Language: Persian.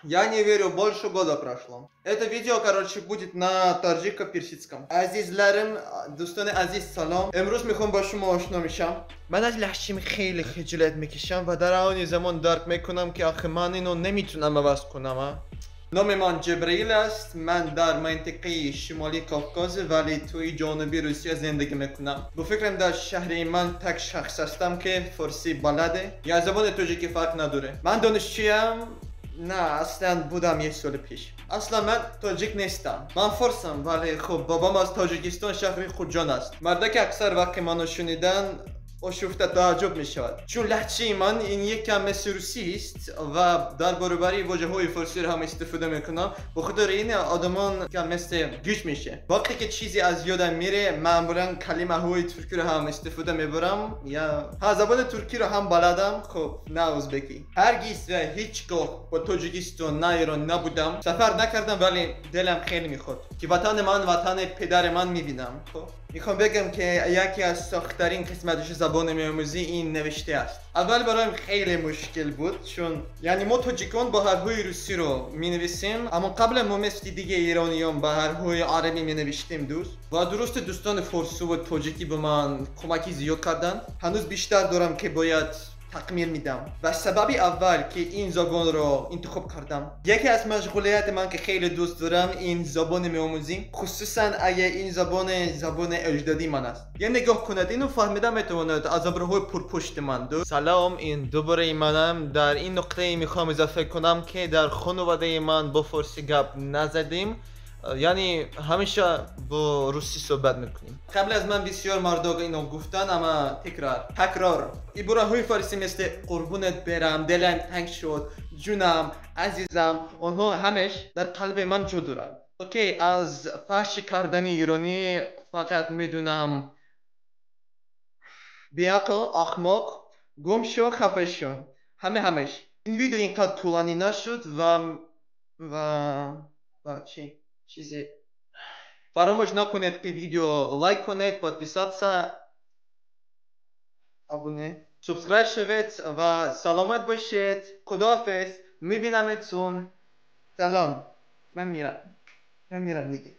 Я не верю, больше года прошло. Это видео, короче, будет на таджико-персидском. Азизларым, دوستان عزیز سلام. امروز میخوام با شما آشنا میشم. من از لهجه‌م خیلی خجالت میکشم و در آن زمان درک میکنم که آخه من اینو نمیتونم عوض کنم. نام من جبرئیل است. من در منطقه شمالی کافکاز ولی توی جنوبی روسیه زندگی میکنم. با فکرم در شهر من تک شخص هستم که فارسی بلده یا زبان تاجیکی فرق نداره. من دانشجویم. نه اصلا بودم یک سال پیش. اصلا من تاجیک نیستم. من فارسم ولی خب بابام از تاجیکستان شهر خودجان است. مردا که اکثر وقت منو شنیدن آشفته تعجب می شود چون لهجه من این یک کم مثل روسی است و در برابری واژه های فارسی رو هم استفاده میکنم. به خاطر این آدمان کم مثل گیج میشه. وقتی که چیزی از یادم میره معمولا کلمه های ترکی رو هم استفاده میبرم یا زبان ترکی رو هم بلدم. خب نه ازبکی. هرگز و هیچگاه با تاجیکستان نه ایران نبودم. سفر نکردم ولی دلم خیلی میخواد که وطن من وطن پدر من میبینم. خب میخوام بگم که یکی از سخت‌ترین قسمتش زبان میآموزی این نوشته است. اول برایم خیلی مشکل بود چون یعنی ما تاجیکان با حرف‌های روسی رو می‌نویسیم اما قبل ما مثل دیگه ایرانیان با حرف‌های عربی می‌نوشتیم دوست. و درست دوستان فارسی و تاجیکی به من کمکی زیاد کردن. هنوز بیشتر دارم که باید تکمیل میدم. و سبب اول که این زبان رو انتخاب کردم یکی از مشغولیت من که خیلی دوست دارم این زبان میآموزی خصوصا اگه این زبان اجدادی من است. یه نگاه کنید اینو فهمیده میتواند از ابروهای پرپشت من دو. سلام این دوباره منم. در این نقطه میخوام اضافه کنم که در خانواده من با فارسی گپ نزدیم یعنی همیشه با روسی صحبت میکنیم. قبل از من بسیار مردا اینو گفتن اما تکرار عباره های فارسی مثل قربونت برم، دلم تنگ شد، جونم، عزیزم اونها همش در قلب من جا دارن. اوکی از فحش کردن ایرانی فقط میدونم بیاقل، احمق، گم شو، خفه شو. همش. این ویدیو اینقدر طولانی نشد و چیزی فراموش نکنید که ویدیو لایک کنید، подписаться، абоне، سابسکرایب شوید و سلامت باشید. خداحافظ. میبینمتون. سلام. من میرم دیگه.